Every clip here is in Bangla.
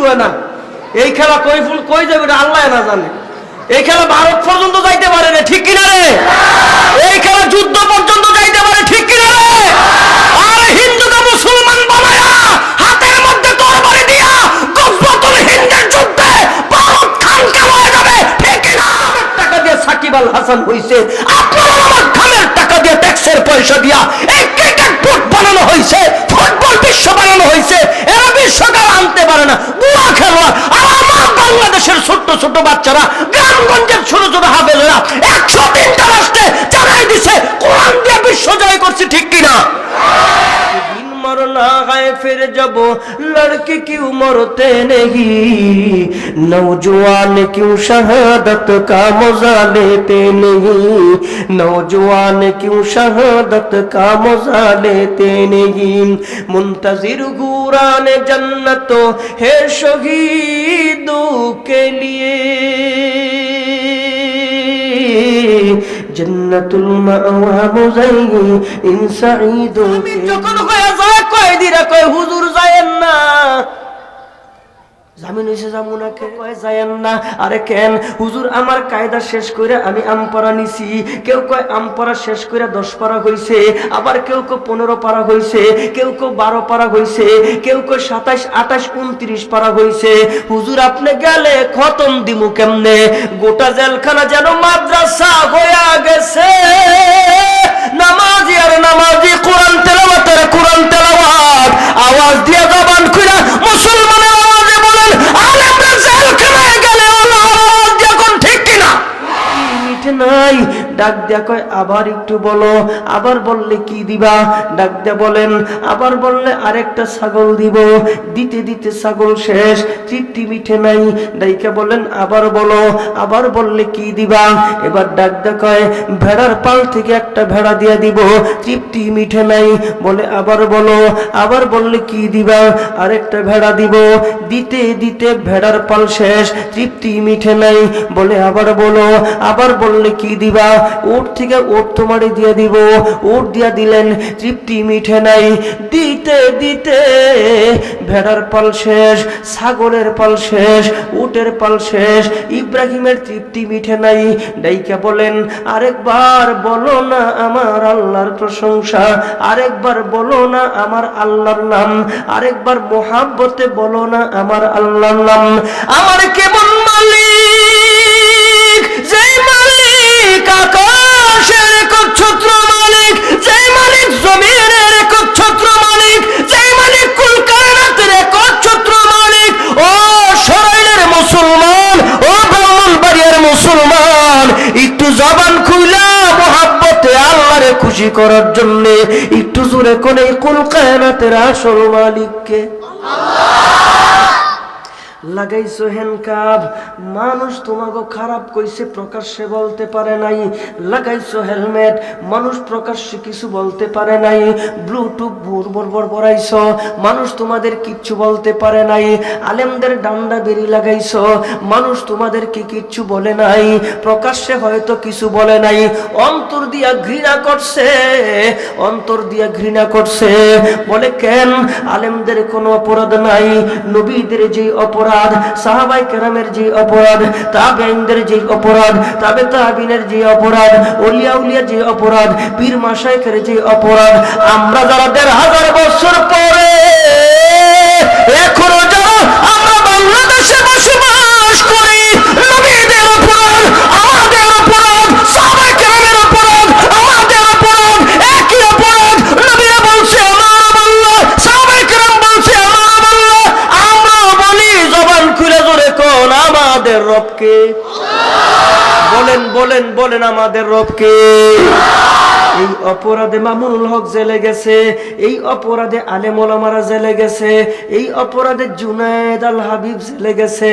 দিবে না। এই খেলা কই যাবে আল্লাহ না জানে। এই খেলা ভারত পর্যন্ত যাইতে পারে না, ঠিক কিনা রে? এই খেলা যুদ্ধ পর্যন্ত যাইতে পারে, ঠিক কিনা রে? আর হিন্দুকে মুসলমান বানায়া হাতের মধ্যে তরবারি দিয়া গজওয়াতুল হিন্দের যুদ্ধে ভারত খানকা হয়ে যাবে, ঠিক কিনা? টাকা দিয়ে সাকিব আল হাসান হইছে, আপনারা আমার খামের টাকা দিয়ে ট্যাক্সের পয়সা দিয়া এই ক্রিকেট বোর্ড বানানো হইছে, ফুটবল বিশ্ব বানানো হইছে। এরা বিশ্বকাপ আনতে পারে না, বুয়া খেলোয়াড়। আর আমার বাংলাদেশের ছোট্ট ছোট্ট বাচ্চারা, গ্রামগঞ্জের ছোট ছোট হাবেলরা 103টা রাষ্ট্রে জানাই দিছে কোরআন দিয়ে বিশ্ব জয় করছে, ঠিক কিনা? दिन मरना है फिर जब लड़के क्यों मरते नहीं, नौजवान क्यों शहादत का मजा लेते नहीं, नौजवान क्यों शहादत का मजा लेते नहीं, मुंतजिर गुरान जन्नत है शहीदों के लिए, जन्नतुल मावा मुज़य्यिन सईदों के। যখন কয় যায় কয় দিরা কয় হুজুর যায়েন না, জামিন হইছে জামুনাকে কয় যায়েন না। আরে কেন হুজুর? আমার কায়দা শেষ করে আমি আমপারা নিছি। কেউ কয় আমপারা শেষ করে 10 পারা হইছে, আবার কেউ কয় 15 পারা হইছে, কেউ কয় 12 পারা হইছে, কেউ কয় 27, 28, 29 পারা হইছে। হুজুর আপনি গেলে খতম দিমু কেমনে? গোটা জেলখানা যেন মাদ্রাসা হইয়া গেছে। নামাজি আর নামাজি, কোরআন তেলাওয়াতের কোরআন তেলাওয়াত, আওয়াজ দিয়া জবান খুলে মুসলমানের আওয়াজে বলেন আলেমরা জেলখানায় গেলে আল্লাহর আওয়াজ দিয়া কোন, ঠিক কিনা? মিঠে নাই। ডাক দিয়া কয় আবার একটু বলো। আবার বললে কি দিবা? ডাক দিয়া বলেন আবার বললে আরেকটা ছাগল দিব। দিতে দিতে ছাগল শেষ, তৃপ্তি মিঠে নাই। ডাইকা বলেন আবার বলো। আবার বললে কি দিবা? এবার ডাক দিয়া কয় ভেড়ার পাল থেকে একটা ভেড়া দিয়া দিব। তৃপ্তি মিঠে নাই, বলে আবার বলো। আবার বললে কি দিবা? আরেকটা ভেড়া দিব। দিতে দিতে ভেড়ার পাল শেষ, তৃপ্তি মিঠে নাই, বলে আবার বলো। আবার বললে কি দিবা? উট থেকে উট তোমারে দিয়ে দিব। উট দিয়া দিলেন, তৃপ্তি মিঠে নাই। দিতে দিতে ভেড়ার পাল শেষ, ছাগলের পাল শেষ, উটের পাল শেষ, ইব্রাহিমের তৃপ্তি মিঠে নাই। ডাইকা বলেন আরেকবার বলো না আমার আল্লাহর প্রশংসা, আরেকবার বলো না আমার আল্লাহর নাম, আরেকবার মোহাব্বতে বলো না আমার আল্লাহর নাম। আমার কেমন মালিক, যে মালিক আকাশের একচ্ছত্র মালিক, যে মালিক জমিনের একচ্ছত্র মালিক, যে মালিক কুল কায়নাতের একচ্ছত্র মালিক। ও সরাইলের মুসলমান, ও ব্রাহ্মণবাড়িয়ার মুসলমান, একটু জবান খুইলা মোহাব্বতে আল্লাহরে খুশি করার জন্য একটু জোরে কোনে কুল কায়নাতের আসল মালিককে লাগাইছো হ্যান্ডকাপ। মানুষ তোমাকে খারাপ কইছে, প্রকাশ্যে বলতে পারে নাই। লাগাইছো হেলমেট, মানুষ প্রকাশ্যে কিছু বলতে পারে নাই। ব্লুটুথ বরবর বড়াইছো, মানুষ তোমাদের কিচ্ছু বলতে পারে নাই। আলেমদের ডান্ডা বেরি লাগাইছো, মানুষ তোমাদেরকে কিচ্ছু বলে নাই। প্রকাশ্যে হয়তো কিছু বলে নাই, অন্তর দিয়া ঘৃণা করছে, অন্তর দিয়া ঘৃণা করছে। বলে কেন? আলেমদের কোনো অপরাধ নাই। নবীদের যে অপরাধ, সাহাবায়ে কেরামের যে অপরাধ, তাবেঈনদের যে অপরাধ, তাবে তাবিনের যে অপরাধ, ওলিয়া উলিয়া যে অপরাধ, পীর মাশায়েখের যে অপরাধ, আমরা যারা 1500 বছর পরে এখনো যারা আমরা বাংলাদেশে বসবাস করি, নবীদের অপরাধ আমাদের অপরাধ, সাহাবায়ে কেরামের অপরাধ আমাদের অপরাধ, একই অপরাধ। নবীরা বলছে আমার আল্লাহ, সাহাবায়ে কেরাম বলছে আমার আল্লাহ। আমরা বলি জবান খুলে জোরে কোন আমাদের রবকে? বলেন বলেন বলেন আমাদের রবকে। এই অপরাধে মামুনুল হক জেলে গেছে, এই অপরাধে আলেম ওলামারা জেলে গেছে, এই অপরাধে জুনায়েদ আল হাবিব জেলে গেছে।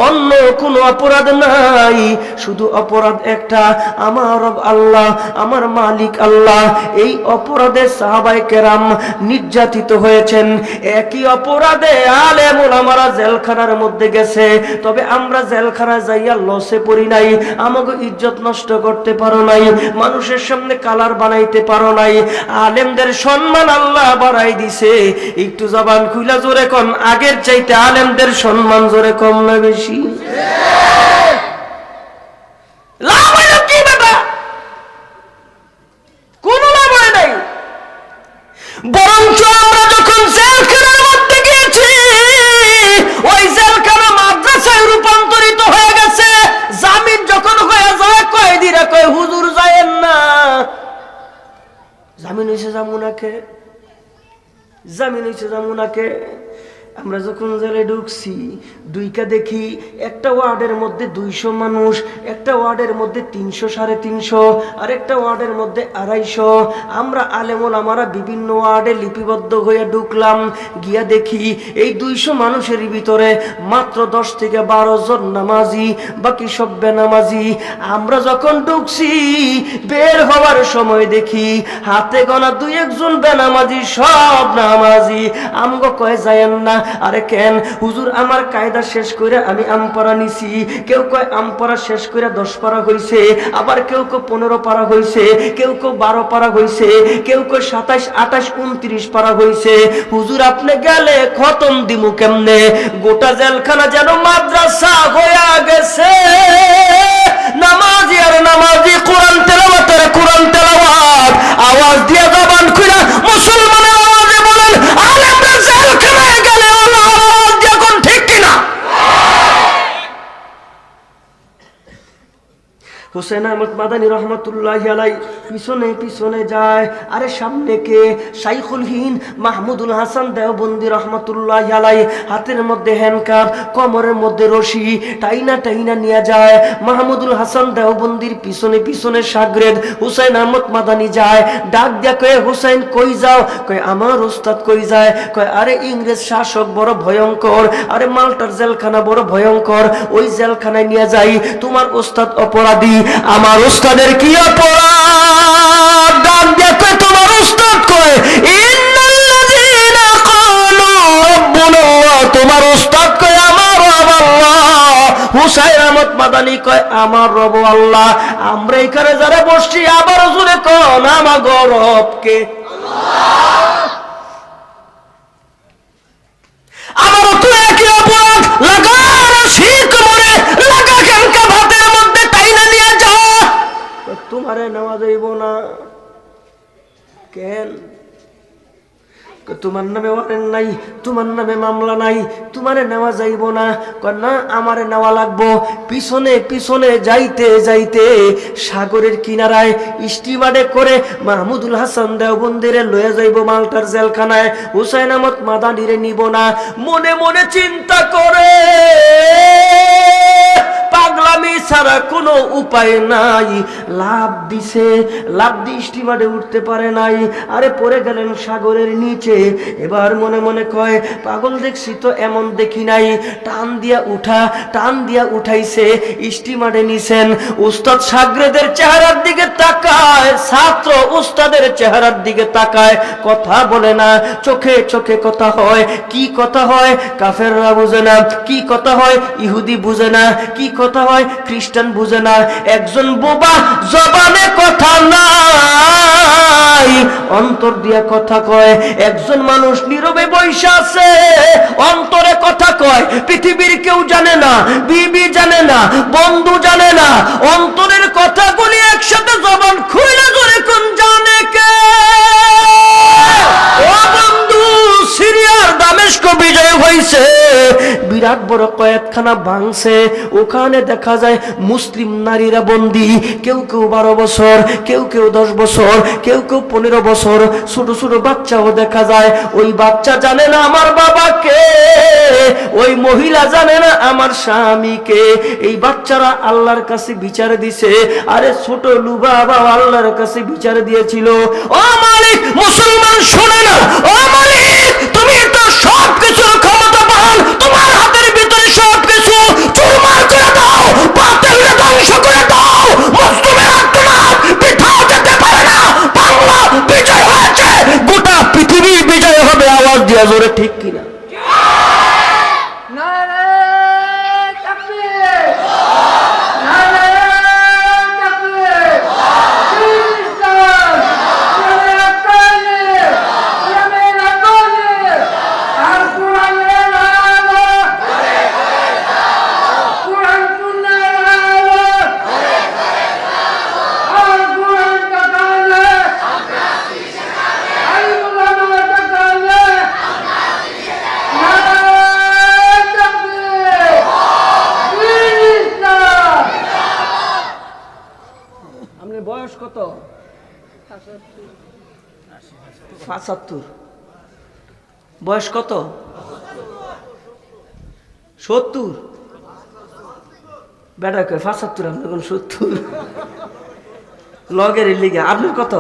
অন্য কোনো অপরাধ নাই, শুধু অপরাধ একটা, আমার রব আল্লাহ, আমার মালিক আল্লাহ। এই অপরাধে সাহাবায়ে কেরাম নির্যাতিত হয়েছেন, একই অপরাধে আলেম ওলামারা জেলখানার মধ্যে গেছে। তবে আমরা জেলখানায় যাইয়া লসে পড়ি নাই, আমাকে ইজ্জত নষ্ট করতে পারো নাই, মানুষের সামনে কালার বানাইতে পারো নাই। আলেমদের সম্মান আল্লাহ বাড়াই দিছে। একটু জবান খুলা জোরে কোন, আগের চাইতে আলেমদের সম্মান জোরে কম না বেশি? লাভ হইল কি বাবা? কোন লাভ হয় নাই। বরঞ্চ আমরা যখন জেলখানার মধ্যে গিয়েছি, ওই জেলখানা মাদ্রাসায় রূপান্তরিত হয়ে গেছে। জামিন যখন হয়ে যায়, কয়েদিরা কয় হুজুর যায়েন না। জামিন হয়েছে জামুনাকে, জামিন হয়েছে জামুনাকে। আমরা যখন জেলে ঢুকছি, দুইকা দেখি একটা ওয়ার্ডের মধ্যে 200 মানুষ, একটা ওয়ার্ডের মধ্যে 300 350, আর একটা ওয়ার্ডের মধ্যে 250। আমরা আলেম ওলামারা বিভিন্ন ওয়ার্ডে লিপিবদ্ধ হয়ে ঢুকলাম। গিয়া দেখি এই 200 মানুষের ভিতরে মাত্র 10 থেকে 12 জন নামাজি, বাকি সব বেনামাজি। আমরা যখন ঢুকছি, বের হওয়ার সময় দেখি হাতে গোনা 2-1 জন বেনামাজি, সব নামাজি। আমগো কয় যায়েন না। আরে কেন হুজুর? আমার কায়দা শেষ করে আমি আমপারা নিছি। কেউ কয় আমপারা শেষ করে 10 পারা হইছে, আবার কেউ 15 পারা হইছে, কেউ 12 পারা হইছে, কেউ 27, 28, 29 পারা হইছে। হুজুর আপনি গেলে খতম দিমু কেমনে? গোটা জেলখানা যেন মাদ্রাসা হইয়া গেছে। নামাজি আর নামাজি, কোরআন তেলাওয়াতের কোরআন তেলাওয়াত। আওয়াজ দিয়া জবান খুলে মুসলমানের আওয়াজে বলেন, আলেমরা জেলখানায় গেলে আওয়াজ দিয়া কোন ঠিক কিনা? হুসেন আহমদ মাদানী রহমতুল্লাহি আলাইহি পিছনে পিছনে যায়। আরে সামনে কে? শাইখুল হিন্দ মাহমুদুল হাসান দেওবন্দি রহমতুল্লাহি আলাইহি। হাতের মধ্যে হ্যান্ডকাপ, কোমরের মধ্যে রশি, টাইনা টাইনা নিয়ে যায়। মাহমুদুল হাসান দেওবন্দির পিছনে পিছনে শাগরেদ হুসেন আহমদ মাদানী যায়। ডাক দিয়া কয়, হুসেন কই যাও? কয় আমার ওস্তাদ কই যায়? কয় আরে ইংরেজ শাসক বড় ভয়ঙ্কর, আরে মাল্টার জেলখানা বড় ভয়ঙ্কর, ওই জেলখানায় নিয়ে যাই। তোমার ওস্তাদ অপরাধী। আমার ওস্তাদের কি অপরাধ? ডাক দিয়া কয় তোমার ওস্তাদ কয় ইন্নাল্লাযীনা ক্বালু রাব্বুনা আল্লাহ। তোমার ওস্তাদ কয় আমার রব আল্লাহ। হুসাইন আহমদ মাদানী কয় আমার রব আল্লাহ। আমরা এখানে যারা বসছি, আবার জোরে কোন আমার রব কে? আল্লাহ। আমারও তো একই অপরাধ। লাগা শিখ মরে লাগা খেলকা ভাতের মধ্যে টাইনা নিয়ে যা। তোমারে নেওয়া যাইব না। কেন? তোমার নামে ওয়ারেন্ট নাই, তোমার নামে মামলা নাই, তোমারে নেওয়া যাইব না। না আমারে নেওয়া লাগবো। পিছনে পিছনে যাইতে যাইতে সাগরের কিনারায় স্টিমারে করে মাহমুদুল হাসান দেওবন্দিরে লয়ে যাইব মাল্টার জেলখানায়। হুসাইন আহমদ মাদানীরে নিব না। মনে মনে চিন্তা করে, পাগলামি ছাড়া কোনো উপায় নাই। লাভ দিছে, লাভ দিয়ে স্টিমারে উঠতে পারে নাই। আরে পড়ে গেলেন সাগরের নিচে। এবার মনে মনে কয়, পাগল দেখছি তো এমন দেখি নাই। টান দিয়া উঠা, টান দিয়া উঠাইছে, স্টিমারে নিছেন। উস্তাদ সাগরেদের চেহারার দিকে তাকায়, ছাত্র উস্তাদের চেহারার দিকে তাকায়, কথা বলে না। চোখে চোখে কথা হয়। কি কথা হয়? কাফেররা বুঝে না। কি কথা হয়? ইহুদি বুঝে না। কি কথা হয়? খ্রিস্টান বুঝে না। একজন বোবা, জবানে কথা নাই, অন্তর দিয়া কথা কয়। একজন মানুষ নীরবে বৈশা আছে, অন্তরে কথা কয়। পৃথিবীর কেউ জানে না, বিবি জানে না, বন্ধু জানে না, অন্তরের কথাগুলি একসাথে জবান খুলে ধরে কোন জানে কে? ও বন্ধু, সিরিয়ার দামেস্ক বিজয় হয়েছে, বিরাট বড় কয়েকখানা ভাঙছে। ওখানে দেখা যায় মুসলিম নারীরা বন্দী। কেউ কেউ 12 বছর, কেউ কেউ 10 বছর, কেউ কেউ 15 বছর। ছোট ছোট বাচ্চাও দেখা যায়। ওই বাচ্চা জানে না আমার বাবাকে, ওই মহিলা জানে না আমার স্বামীকে। এই বাচ্চারা আল্লাহর কাছে বিচার দিছে। আরে ছোট লুবাবা আল্লাহর কাছে বিচার দিয়েছিল। ও মালিক, মুসলমান শোনে না। ও মালিক, তুমি তো সব কিছুর ক্ষমতা পান, তোমার হাতের ভিতরে সব কিছু। চুরমার করে দাও, বাতিলকে ধ্বংস করে দাও। মুসলিমের আত্মনাদ পিঠাও যেতে পারে না। বাংলা বিজয় হয়েছে, গোটা পৃথিবী বিজয় হবে। আওয়াজ দিয়া জোরে ঠিক কিনা? কত? 75। বয়স কত? 70। বেটা কয় 75, আপনি কোন 70? লগের লিগে। আপনার কত?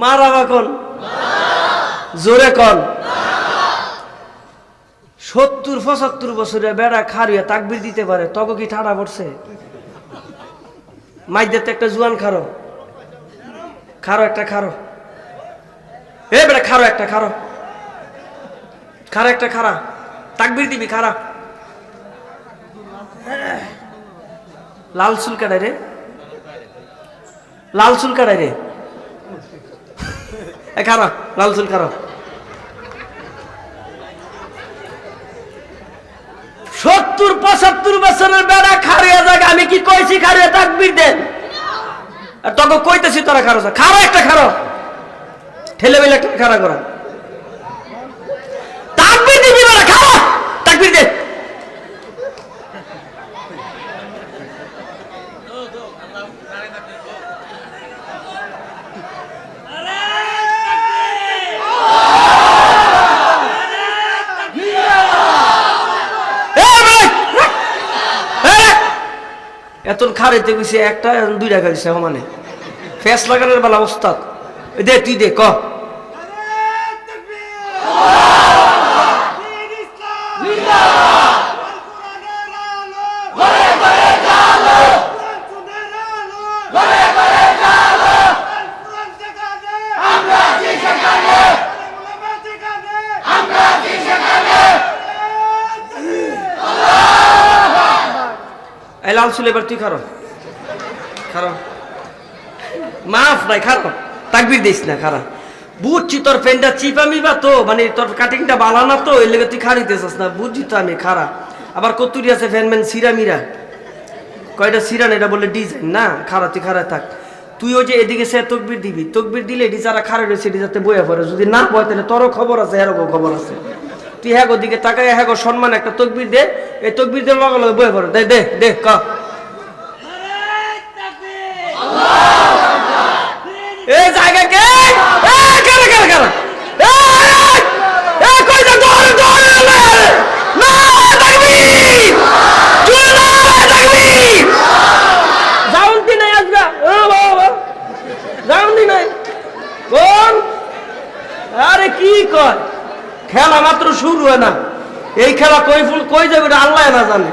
মারাবা কোন? জোরে কোন? 70-75 বছরে বেড়া খারিয়া তাকবির দিতে পারে, তখন কি ঠাড়া পড়ছে? মাইদের তো একটা জুয়ান খারো, খারো একটা খারো, এ বেড়া খারো একটা খারো, খারা একটা খারা, তাকবির দিবি খারা। লাল চুল কাটাই রে, লাল চুল কাটাই রে, খারা লাল চুল খারা। 70-75 বছরের বেড়া খারিয়া জায়গা, আমি কি কইছি খারিয়া তাকবির দেন? আর তখন কইতেছি তোরা খারো, খারো একটা খারো, ঠেলে বেলে একটা খারা করা, তাকবির দিবি বেড়া, খারো তাকবির দে। এত খারেতে গেছে একটা 2 টাকা দিছে মানে ফেস লাগানোর বেলা ওস্তাদ। দে তুই দে ক। লাল চুল এবার তুই খারো, খারো, মাফ নাই, খারো তাকবির দিস না, খারা। বুঝছি তোর ফ্যানটা চিপা মিবা তো, মানে তোর কাটিংটা বালা না তো, এর লেগে তুই খারিতেছিস না, বুঝছি তো আমি, খারা। আবার কতুরি আছে ফ্যানম্যান সিরা মিরা, কয়টা সিরা না, এটা বলে ডিজাইন না, খারা তুই খারা থাক। তুই ওই যে এদিকে সে তকবির দিবি, তকবির দিলে এটি যারা খারা রয়েছে এটি যাতে বইয়া পড়ে, যদি না বয় তাহলে তোরও খবর আছে, এরকম খবর আছে। তুই হ্যাঁ দিকে তাকায়, হ্যাঁ সম্মান একটা তকবির দে, এই তকবির দিয়ে লগে লগে বইয়া পড়ে, দে দে দে ক। এই জায়গা কে কারা কারা কারা কই যা দৌড় দৌড় না তাকবীর জোরে না তাকবীর জাউন্তি নাই আজগা, ও বাবা জাউন্তি নাই কোন? আরে কি কয়, খেলা মাত্র শুরু হয় না, এই খেলা কই ফুল কই যাবে এটা আল্লাহ না জানে।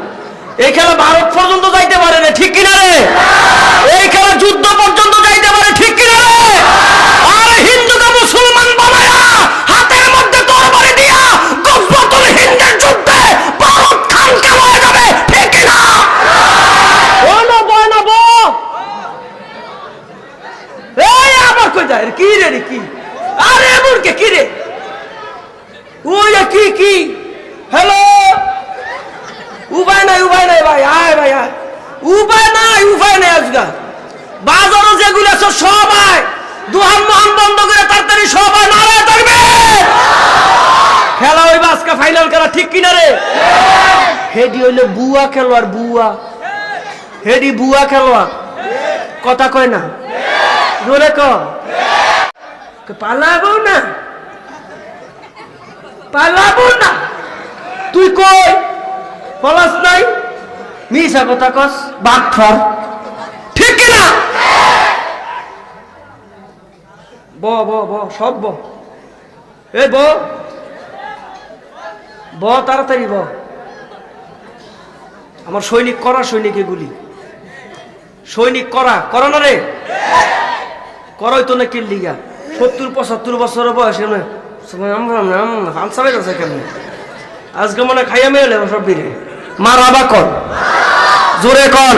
এই খেলা ভারত পর্যন্ত যাইতে পারে না, ঠিক কিনা রে? এই খেলা যুদ্ধ পর্যন্ত যাইতে পারে, ঠিক কিনা রে? আর হিন্দুকে মুসলমান বানায়া হাতের মধ্যে তরবারি দিয়া গজওয়াতুল হিন্দের যুদ্ধে ভারত খানকা হয়ে যাবে, ঠিক কিনা? বলো বলো বো এই আবার কই যায় কি রে কি? আরে মুরকে কি রে? ওই কি কি? হ্যালো, উপায় নাই ভাই, আয় ভাই আয়, উপায় নাই আজকা। বাজারও যেগুলো আছে সব আয়, দুহান মহান বন্ধ করে তাড়াতাড়ি সব আয়, নারায় থাকবে। খেলা হইবা আজকে, ফাইনাল খেলা, ঠিক কিনা রে? হেডি হইলে বুয়া খেলোয়াড়, বুয়া হেডি বুয়া খেলোয়াড়, কথা কয় না, জোরে ক। পালাবো না, পালাবো না, তুই কই পলাশ নাই, মিশা কথা কস, বাটফার, ঠিক কিনা? ব ব ব সব ব, এই ব ব তাড়াতাড়ি ব। আমার সৈনিক করা, সৈনিক এগুলি সৈনিক করা করা না রে, করই তো না কিল্লিগা। 70-75 বছরের বয়সে আছে কেমন আজকে মনে খাইয়া মেলে সব দিনে। মারাবা কর, জোরে কর,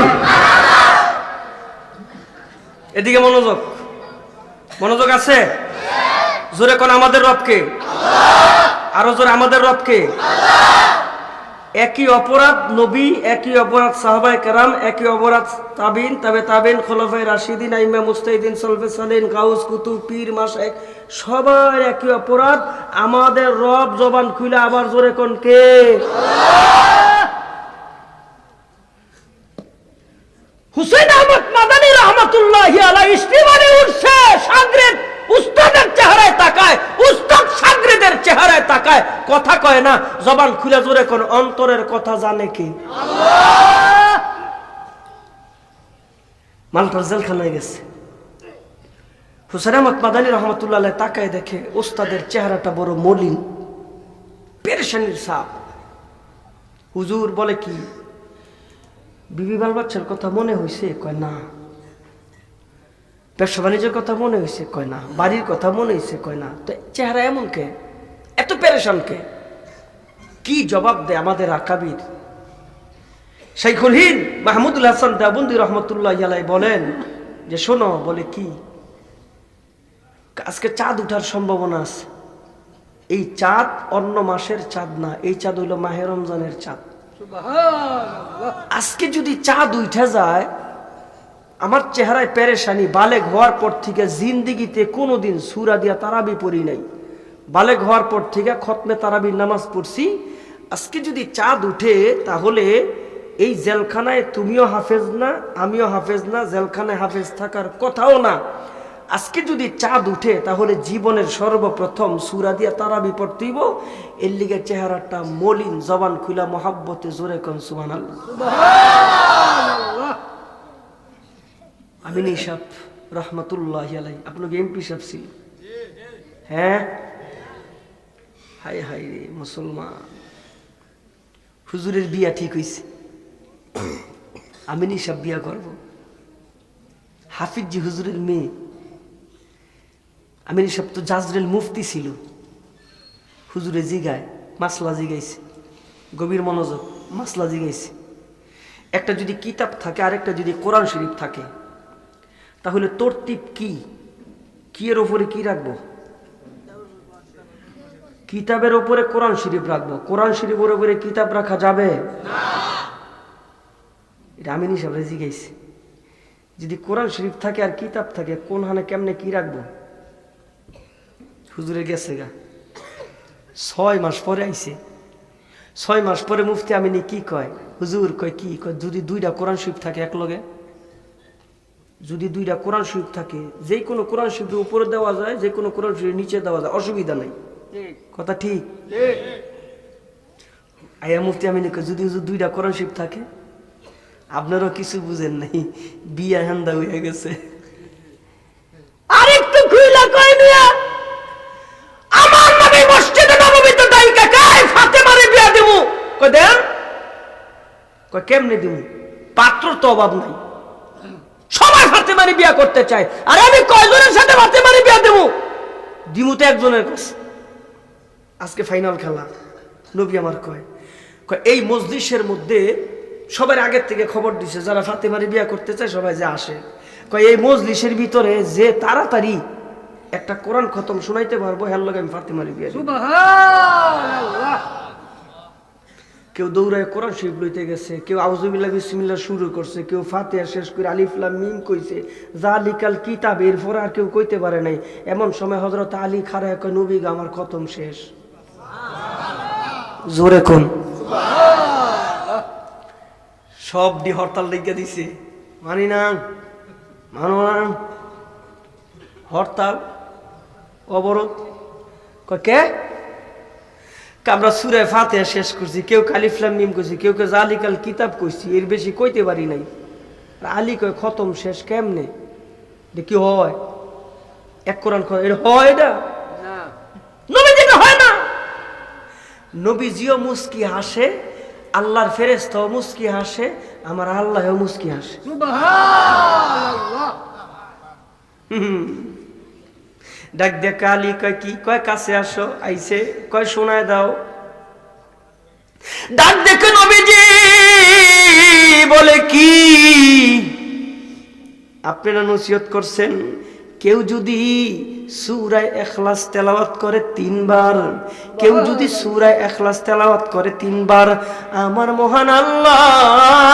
এদিকে মনোযোগ, মনোযোগ আছে, জোরে কর। আমাদের রবকে, আরো জোরে, আমাদের রবকে। একই অপরাধ নবী, একই অপরাধ সাহাবায়ে কেরাম, একই অপরাধ তাবিন, তাবিন, খোলাফায়ে রাশিদিন, আইম্মা মুজতাহিদিন, সলফে সালিহিন, গাউস, কুতুব, পীর, মাশায়েখ, সবার একই অপরাধ। আমাদের রব জবান খুলে আবার জোরে কোন কে? হুসাইন আহমদ মাদানী রহমাতুল্লাহি আলাইহি স্টিমারে উঠছে, শাগরেদ উস্তাদের চেহারায় তাকায়, উস্তাদ শাগরেদের চেহারায় তাকায়, কথা কয় না, জবান খুলে জোরে কোন অন্তরের কথা জানে কি আল্লাহ। মালটা জেলখানায় গেছে। হুসাইন আহমদ মাদানী রহমাতুল্লাহ আলাইহি তাকায়, দেখে উস্তাদের চেহারাটা বড় মলিন, পেরেশানির ছাপ। হুজুর বলে কি, বিবি বাল বাচ্চার কথা মনে হয়েছে? কয় না। ব্যবসা বাণিজ্যের কথা মনে হয়েছে? কয় না। বাড়ির কথা মনে হয়েছে? কয় না। তো চেহারা এমন কে, এত পেরেশান কে? কি জবাব দেয় আমাদের আকাবির? শাইখুল হিন্দ মাহমুদুল হাসান দেওবন্দি রহমতুল্লাহ আলাইহি বলেন যে শোনো, বলে কি, আজকে চাঁদ উঠার সম্ভাবনা আছে। এই চাঁদ অন্য মাসের চাঁদ না, এই চাঁদ হইল মাহে রমজানের চাঁদ। আজকে যদি চাঁদ উঠে যায়, আমার চেহারায় পেরেশানি। বালেগ হওয়ার পর থেকে জিন্দিগিতে কোনোদিন সূরা দিয়া তারাবি পড়ি নাই। বালেগ হওয়ার পর থেকে খতমে তারাবির নামাজ পড়ছি। আজকে যদি চাঁদ উঠে, তাহলে এই জেলখানায় তুমিও হাফেজ না, আমিও হাফেজ না, জেলখানায় হাফেজ থাকার কথাও না। আজকে যদি চাঁদ উঠে, তাহলে জীবনের সর্বপ্রথম সূরা দিয়া তারাবি পড়তেইব। এর লিগে চেহারাটা মলিন, জবান খুলা মহাব্বতে জোরে কোন সুবহানাল্লাহ। আমিন সাহেব রহমতুল্লাহি আলাইহি আপনাকে এমপি সাহেব ছিল। হ্যাঁ, হাই হাই রে মুসলমান, হুজুরের বিয়া ঠিক হইছে। আমিন সাহেব বিয়া করব। হাফিজি হুজুরের মেয়ে। আমিন সাহেব তো জাজরেল মুফতি ছিল। হুজুরে জিগায়, মাসলা জিগাইছে, গভীর মনোযোগ, মাসলা জিগাইছে। একটা যদি কিতাব থাকে, আরেকটা যদি কোরআন শরীফ থাকে, তাহলে তরতিব কি, কি এর উপরে কি রাখবো? কিতাবের উপরে কোরআন শরীফ রাখবো। কোরআন শরীফের উপরে কিতাব রাখা যাবে না। এটা আমিন সাহেব জিগাইছে, যদি কোরআন শরীফ থাকে আর কিতাব থাকে, কোন হানে কেমনে কি রাখবো? হুজুরে গেছে গা, 6 মাস পরে আইছে। 6 মাস পরে মুফতি আমিনী কি কয়? হুজুর কয় কি কয়, যদি 2টা কোরআন শরীফ থাকে এক লগে, যদি 2টা কোরআন শরীফ থাকে, যে কোনো কোরআন শরীফের উপরে দেওয়া যায়, যে কোনো কোরআন শরীফের নিচে দেওয়া যায়, অসুবিধা নাই। কথা ঠিক? আয়া মুফতি আমিনী কয়, যদি হুজুর 2টা কোরআন শরীফ থাকে। আপনারও কিছু বুঝেন নাই, বিয়া হান্দা হয়ে গেছে। আরেকটু খুইলা কয় নিয়া, আমার নবী মসজিদে নববীতে দাইকা কায় ফাতেমারে বিয়া দেবো। কয় দেন? কয় কেমনে দেবো? পাত্র তো অভাব নাই, সবাই ফাতেমারে বিয়া করতে চায়। আর আমি কয়জনের সাথে ফাতেমারে বিয়া দেবো? দিমু তো একজনের কাছে। আজকে ফাইনাল খেলা। নবী আমার কয়, এই মজলিসের মধ্যে সবার আগের থেকে খবর দিছে, যারা ফাতেমারে বিয়া করতে চায় সবাই যে আসে। কয় এই মজলিসের ভিতরে যে তাড়াতাড়ি একটা কোরআন খতম শোনাইতে পারবো, হের লগে আমি ফাতেমারে বিয়া। সুবহানাল্লাহ। কেউ দৌড়ায় কোরআন শরীফ লইতে গেছে, কেউ আউযুবিল্লাহ বিসমিল্লাহ শুরু করছে, কেউ ফাতিহা শেষ করে আলিফ লাম মিম কইছে, জালিকাল কিতাব, এরপর আর কেউ কইতে পারে নাই। এমন সময় হযরত আলী খাড়ায় কয়, নবী গো আমার খতম শেষ। জোরে কোন সুবহানাল্লাহ। সব দি হরতাল লেগে দিছে, মানি না, মানো না, হরতাল অবরোধ। কয় কে? আমরা সূরা ফাতিহা শেষ করছি, কেউ আলিফ লাম মিম কইছি, কেউ জালিকাল কিতাব কইছি, এর বেশি কইতে পারি নাই। আলী কয় খতম শেষ কেমনে? কি হয়? এক কোরআন এটা হয়? এটা না, নবীজিকে হয় না। নবীজিও মুস্কি হাসে, আল্লাহর ফেরেশতাও মুস্কি হাসে, আমার আল্লাহও মুস্কি হাসে। সুবহানাল্লাহ। ডাক দেখ আলী কয় কি? কয় কাছে আসো। আইছে, কয় শোনায় দাও। ডাক দেখে নবীজি বলে কি? আপনারা নসিহত করছেন, কেউ যদি সূরা ইখলাস তেলাওয়াত করে 3 বার, কেউ যদি সূরা ইখলাস তেলাওয়াত করে 3 বার, আমার মহান আল্লাহ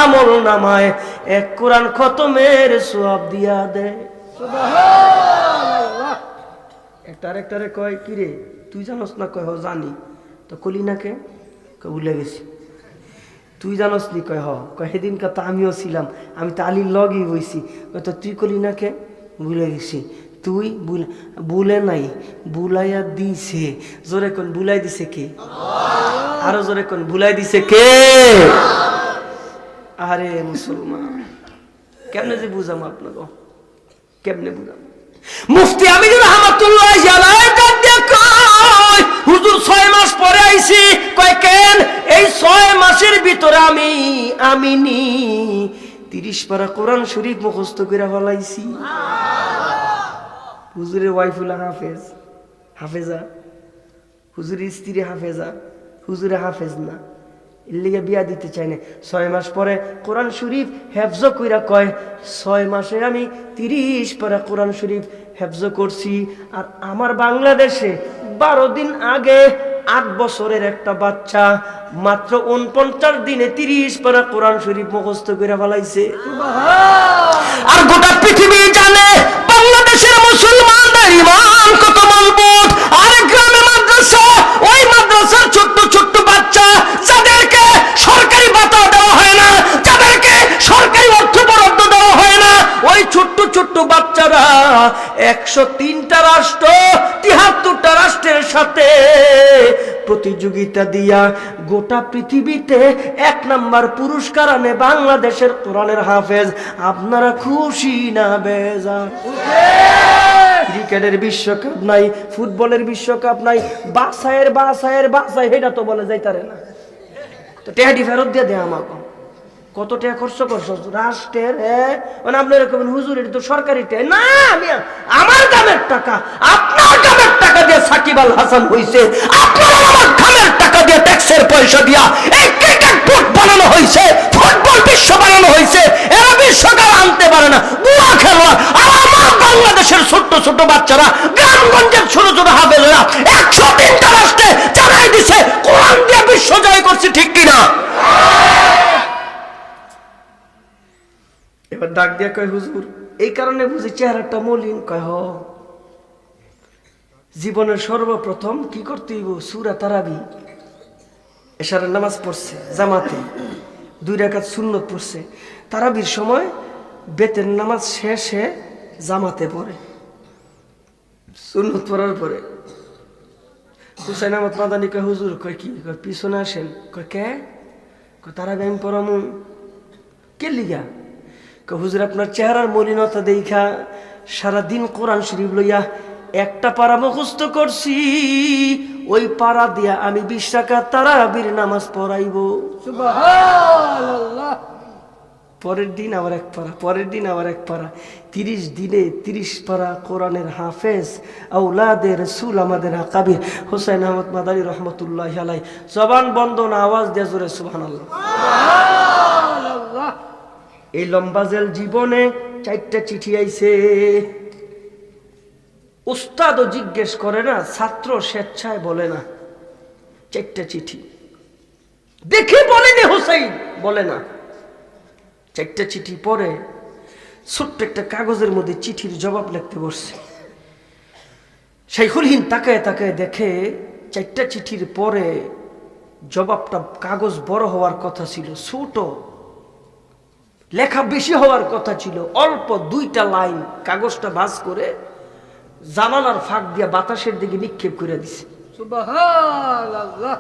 আমলনামায় 1 কোরআন খতমের সওয়াব দিয়া দেয়। সুবহানাল্লাহ। একটারে কয় কি রে তুই জানোস না? কয় জানি। তো কলি না কে? ভুলে গেছি। তুই জানোস নি? কয় হ। কয় সেদিনকার তো আমিও ছিলাম, আমি তো আলীর লগেই বইছি। কয় তো তুই করলি না কে? ভুলে গেছি। তুই বুলে নাই, বুলাইয়া দিছে। জোরে কোন বুলাই দিছে কে? আরো জোরে কোন বুলাই দিছে কে? আরে মুসলমান, কেমনে যে বুঝাম আপনাকে, কেমনে বুঝাম? মুফতি আমিনুর রহমাতুল্লাহ আলাইহি কয় হুজুর 6 মাস পরে আইছি। কয় কেন? এই 6 মাসের ভিতরে আমি 30 পারা কোরআন শরীফ মুখস্থ করে ফেলাইছি। হুজুরের ওয়াইফ হলো হাফেজা, হুজুরের স্ত্রী হাফেজা, হুজুরে হাফেজ না, এর লিগে বিয়া দিতে চাই না। 6 মাস পরে কোরআন শরীফ হেফজ কইরা কয় 6 মাসে আমি 30 পারা কোরআন শরীফ হেফজ করছি। আর আমার বাংলাদেশে 12 দিন আগে 8 বছরের একটা বাচ্চা মাত্র 49 দিনে 30 পারা কোরআন শরীফ মুখস্থ করে ফেলাইছে। আর গোটা পৃথিবী জানে বাংলাদেশের মুসলমানদের ঈমান কত মজবুত। আর গ্রামে মাদ্রাসা, ওই মাদ্রাসার ছোট্ট ছোট্ট বাচ্চা যাদেরকে সরকারি ভাতা দেওয়া হয় না, যাদেরকে সরকারি অর্থ বরাদ্দ দেওয়া হয় না, ওই ছোট্ট ছোট্ট বাচ্চারা 103টা রাষ্ট্র 73টা রাষ্ট্রের সাথে প্রতিযোগিতা দিয়া গোটা পৃথিবীতে 1 নাম্বার পুরস্কার আনে বাংলাদেশের কোরআনের হাফেজ। আপনারা খুশি না বেজার? ক্রিকেটের বিশ্বকাপ নাই, ফুটবলের বিশ্বকাপ নাই, বাসায় এটা তো বলে যাইতারে না। তো টেহাটি ফেরত দিয়ে দেয় আমাকে। কত টাকা খরচ করছো রাষ্ট্রের? মানে আপনার হুজুর এটা তো সরকারি টাকা না, আমি আমার দামের টাকা, আপনার দামের টাকা দিয়ে সাকিব আল হাসান হইছে, আপনার আমার দামের টাকা দিয়ে ট্যাক্সের পয়সা দিয়া এই ক্রিকেট বোর্ড বানানো হয়েছে, ফুটবল বিশ্ব বানানো হয়েছে। এরা বিশ্বকাপ আনতে পারে না, বুয়া খেলোয়াড়। আর আমার বাংলাদেশের ছোট্ট ছোট্ট বাচ্চারা, গ্রামগঞ্জের ছোট ছোট হাফেজরা 103টা রাষ্ট্রে জানাই দিছে কোরআন দিয়ে বিশ্ব জয় করছে, ঠিক কিনা? এবার ডাক দিয়া কয় হুজুর এই কারণে বুঝি চেহারাটা মলিন। কয় হ, জীবনের সর্বপ্রথম কি করতে হইব? সূরা তারাবি, এশারের নামাজ পড়ছে জামাতে, 2 রাকাত সুন্নত পড়ছে। তারাবির সময় বেতের নামাজ শেষে জামাতে পড়ে, সুন্নত পড়ার পরে হুসাইন আহমদ মাদানী কয় হুজুর, কয় কি? কয় পিছনে আসেন। কয় কে? কয় তারাবি আমি পড়ামু। কে লিগা? হুজুর আপনার চেহারার মলিনতা দেখা সারাদিন কোরআন শরীফ লইয়া একটা পারা মুখস্থ করছি, ওই পারা দিয়া আমি 20 রাকাত তারাবির নামাজ পড়াইব। সুবহানাল্লাহ। পরের দিন আবার 1 পারা, পরের দিন আবার 1 পারা, 30 দিনে 30 পারা কোরআনের হাফেজ আওলাদে রাসূল আমাদের আকাবির হুসাইন আহমদ মাদানী রহমতুল্লাহ আলাইহি। জবান বন্ধ না, আওয়াজ দিয়ে জোরে সুবহানাল্লাহ। সুবহানাল্লাহ। এই লম্বা জেল জীবনে 4টা চিঠি আইছে। উস্তাদও জিজ্ঞেস করে না, ছাত্র স্বেচ্ছায় বলে না। 4টা চিঠি দেখে বলেনি হুসাইন, বলে না। 4টা চিঠি পরে ছোট্ট একটা কাগজের মধ্যে চিঠির জবাব লিখতে বসছে। শাইখুল হিন্দ তাকায় তাকায় দেখে 4টা চিঠির পরে জবাবটা, কাগজ বড় হওয়ার কথা ছিল, ছোট, লেখা বেশি হওয়ার কথা ছিল, অল্প 2টা লাইন কাগজটা ভাঁজ করে জানালার ফাঁক দিয়া বাতাসের দিকে নিক্ষেপ করে দিছে। সুবহানাল্লাহ।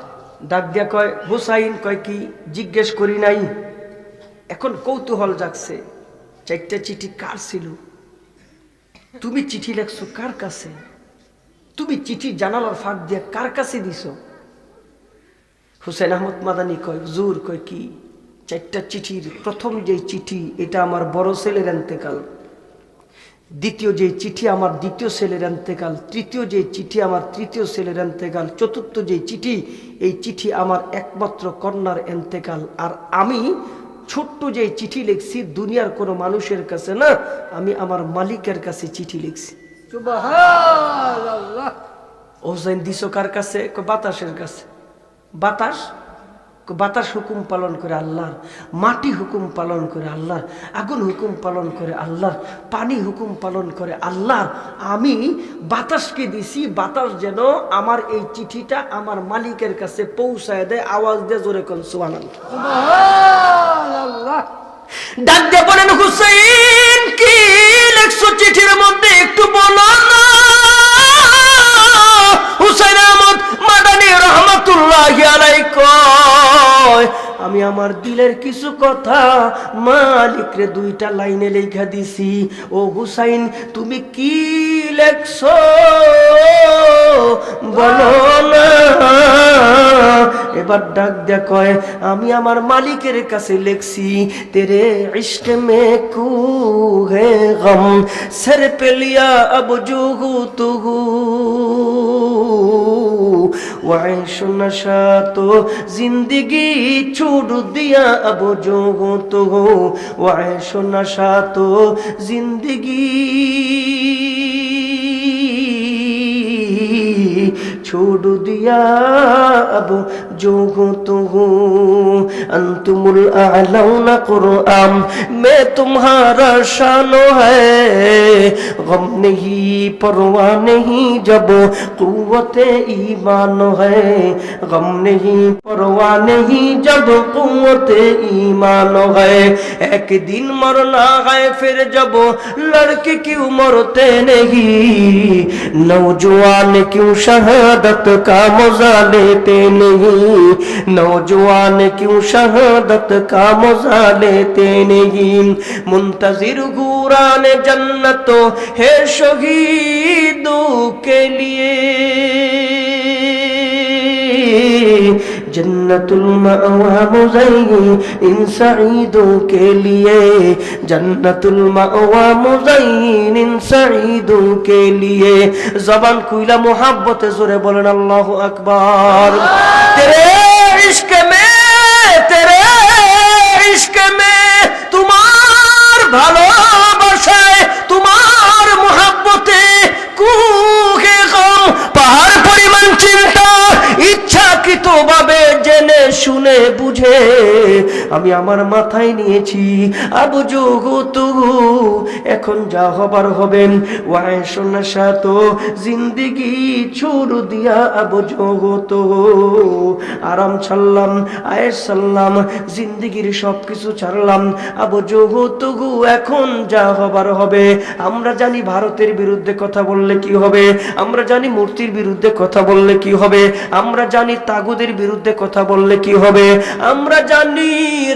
ডাক দিয়া কয় হুসাইন, কয় কি? জিজ্ঞেস করি নাই। এখন কৌতূহল জাগছে, 4টা চিঠি কার ছিল? তুমি চিঠি লেখছো কার কাছে? তুমি চিঠি জানালার ফাঁক দিয়া কার কাছে দিছো? হুসাইন আহমদ মাদানী কয় হুজুর, কয় কি? 4টা চিঠির প্রথম যে চিঠি এটা আমার বড় ছেলের ইন্তেকাল, দ্বিতীয় যে চিঠি আমার দ্বিতীয় ছেলের ইন্তেকাল, তৃতীয় যে চিঠি আমার তৃতীয় ছেলের ইন্তেকাল, চতুর্থ যে চিঠি, এই চিঠি আমার একমাত্র কন্যার ইন্তেকাল। আর আমি ছোট্ট যে চিঠি লিখছি দুনিয়ার কোনো মানুষের কাছে না, আমি আমার মালিকের কাছে চিঠি লিখছি। সুবহানাল্লাহ। হোসেন দিছো কার কাছে? বাতাসের কাছে। বাতাস বাতাস হুকুম পালন করে আল্লাহর, মাটি হুকুম পালন করে আল্লাহর, আগুন হুকুম পালন করে আল্লাহর, পানি হুকুম পালন করে আল্লাহর। আমি বাতাসকে দিছি, বাতাস যেন আমার এই চিঠিটা আমার মালিকের কাছে পৌঁছায় দেয়। আওয়াজ দিয়ে জোরে কোন সুবহানাল্লাহ। সুবহানাল্লাহ। ডাক দিয়ে বলেন, হুসাইন কি লেখছো চিঠির মধ্যে একটু বলো না। হুসাইন আহমদ মাদানী রহমাতুল্লাহি আলাইহি কয়, আমি আমার দিলের কিছু কথা মালিকরে 2টা লাইনে লেখা দিছি। ও হুসাইন তুমি কি লেখছো বলো না। এবার ডাক দিয়া কয়, আমি আমার মালিকের কাছে লেখছি, তেরে ইশক মে কু হে গম সর পে লিয়া আব জুগু তুগু वैश नशा तो जिंदगी छोड़ दिया अब जो हो तो हो वैश नशा तो जिंदगी छोड़ दिया अब जो हो तो हो अंतुमुल आलौना कुरआन में तुम्हारा शानो है गम नहीं परवाह नहीं जब कुव्वते ईमान है गम नहीं परवाह नहीं जब कुव्वते ईमान है एक दिन मरना है फिर जब लड़के क्यों मरते नहीं नौजवान क्यों शहादत का मजा लेते नहीं नौजवान क्यों शहादत का मजा लेते नहीं मुंतजिर गुरान जन्नत है शहीदों के लिए जन्नतुल मावा मुज़य्यिन सईदों के लिए जन्नतुल मावा मुज़य्यिन सईदों के लिए ज़बान खुला मोहब्बत जोरे बोलें अल्लाहु अकबर तेरे इश्क में तुम्हार ভালোবাসায় তোমার মোহাব্বতে কুহে গম পাহাড় পরিমাণ চিন্তা ইচ্ছাকৃতভাবে জেনে শুনে বুঝে আমি আমার মাথায় নিয়েছি আবু জুগতু এখন যা হবার হবেন ওয়াইশুনা সাতো জিন্দেগি ছোড় দিয়া আবু জুগতু আরাম ছাড়লাম আয়েশ ছাড়লাম জিন্দেগির সবকিছু ছাড়লাম আবু জুগতু এখন যা হবার হবে আমরা জানি ভারতের বিরুদ্ধে কথা বললে কি হবে আমরা জানি মূর্তির বিরুদ্ধে কথা বললে কি হবে আমরা জানি তাগুদের বিরুদ্ধে কথা বললে কি হবে আমরা জানি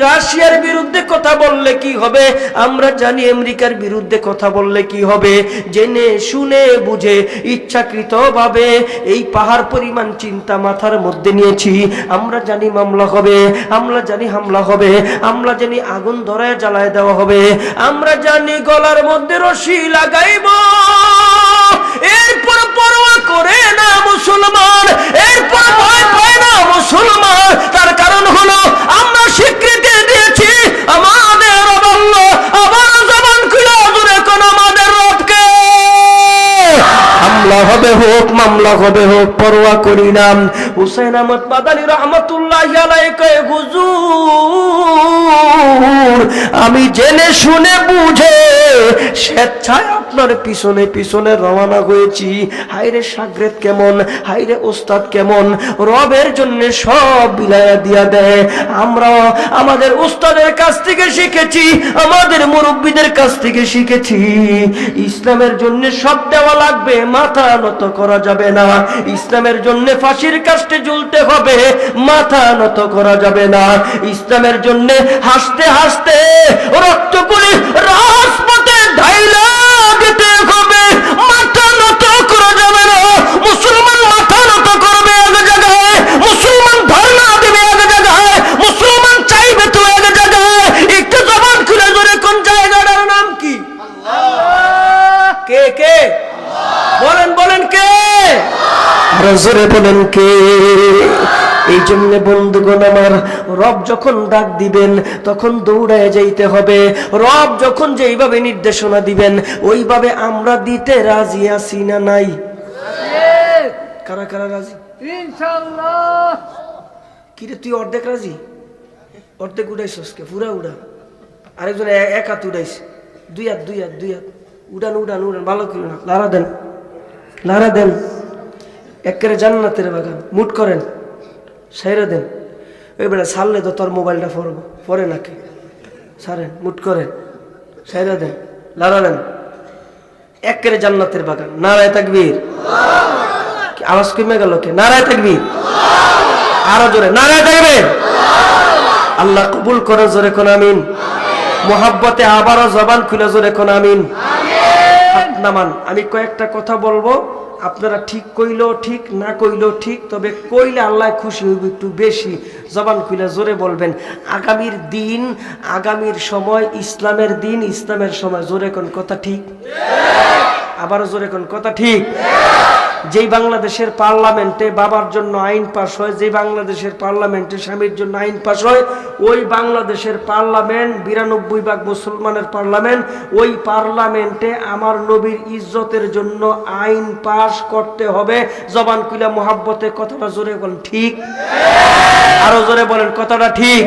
রাশিয়ার বিরুদ্ধে কথা বললে কি হবে আমরা জানি আমেরিকার বিরুদ্ধে কথা বললে কি হবে জেনে শুনে বুঝে ইচ্ছাকৃতভাবে এই পাহাড় পরিমাণ চিন্তা মাথার মধ্যে নিয়েছি আমরা জানি মামলা হবে আমরা জানি হামলা হবে আমরা জানি আগুন ধরায় জ্বালায় দেওয়া হবে আমরা জানি গলার মধ্যে রশি লাগাইব এরপর পরোয়া করে না মুসলমান এরপর ভয় পায় না মুসলমান তার কারণ হলো আমরা স্বীকৃতি দিয়েছি আমাদের রব আল্লাহ আবার জবান খুলে জোরে কোন আমাদের রবকে হামলা হবে হোক মামলা হবে হোক পরোয়া করি না হুসাইন আহমদ মাদানী রহমাতুল্লাহি আলাইহি কয় হুজুর আমি জেনে শুনে বুঝে স্বেচ্ছায় আপনার পিছনে পিছনে রওনা হয়েছি হায়রে শাগরেদ কেমন হায়রে ওস্তাদ কেমন রবের জন্য সব বিলায়া দিয়া দেয় আমরা আমাদের ওস্তাদের কাছ থেকে শিখেছি আমাদের মুরব্বিদের কাছ থেকে শিখেছি ইসলামের জন্য সব দেওয়া লাগবে মাথা নত করা যাবে না ইসলামের জন্য ফাঁসির কাস্টে ঝুলতে হবে মাথা নত করা যাবে না ইসলামের জন্য হাসতে হাসতে রক্তগুলি রাজপথে ঢাইলা দিতে হবে মাথা নত করা যাবে না মুসলমান মাথা নত করবে এক জায়গায় মুসলমান ধর্ণা দেবে এক জায়গায় মুসলমান চাইবে তো এক জায়গায় একটু জবান খুলে ধরে কোন জায়গাটার নাম কি আল্লাহ কে কে বলেন বলেন কে আরো জোরে বলেন কে এই জন্য বন্ধুগণ আমার রব যখন ডাক দিবেন তখন দৌড়ায় যাইতে হবে রব যখন যেইভাবে নির্দেশনা দিবেন ওইভাবে আমরা দিতে রাজি আছি না নাই কারা কারা রাজি ইনশাআল্লাহ কিরে তুই অর্ধেক রাজি, অর্ধেক উড়াইছস কে? পুরা উড়া। আরেকজন এক হাত উড়াইছে, দুই হাত দুই হাত দুই হাত। উড়ান উড়ান উড়ান, ভালো করে না, লারা দেন লারা দেন। একেবারে জান্নাতের বাগান, মুট করেন, সাইরা দেন। ওই বেটা ছাড়লে তো তোর মোবাইলটা পড়বো, পরে নাকি সারেন, মুট করেন, সাইরা দেন, লারা দেন। একেবারে জান্নাতের বাগান। নারায়ে তাকবীর। আওয়াজ কমে গেল কে? নারায়ে তাকবীর। আরো জোরে নারায়ে তাকবীর। আল্লাহ কবুল করে, জোরে কোন আমিন। মোহাব্বতে আবারও জবান খুলে জোরে কোন আমিন। হাত নামান। আমি কয়েকটা কথা বলবো, আপনারা ঠিক কইলেও ঠিক, না কইলেও ঠিক, তবে কইলে আল্লাহ খুশি হইব একটু বেশি। জবান খুলে জোরে বলবেন, আগামীর দিন, আগামীর সময় ইসলামের দিন, ইসলামের সময়। জোরে কোন কথা ঠিক? আবারও জোরে কোন কথা ঠিক? যেই বাংলাদেশের পার্লামেন্টে বাবার জন্য আইন পাস হয়, যে বাংলাদেশের পার্লামেন্টে স্বামীর জন্য আইন পাস হয়, ওই বাংলাদেশের পার্লামেন্ট 92 ভাগ মুসলমানের পার্লামেন্ট। ওই পার্লামেন্টে আমার নবীর ইজ্জতের জন্য আইন পাস করতে হবে। জবান খুলে মোহাব্বতে কথাটা জোরে বলেন, ঠিক? আরো জোরে বলেন, কথাটা ঠিক?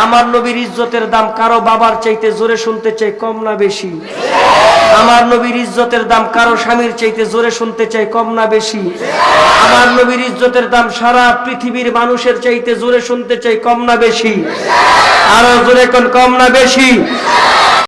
আমার নবীর ইজ্জতের দাম কারো বাবার চাইতে, জোরে শুনতে চাই, কম না বেশি? আমার নবীর ইজ্জতের দাম কারো স্বামীর চাইতে, জোরে শুনতে চাই, কম না বেশি? আমার নবীর ইজ্জতের দাম সারা পৃথিবীর মানুষের চাইতে, জোরে শুনতে চাই, কম না বেশি? আরো জোরে কোন, কম না বেশি?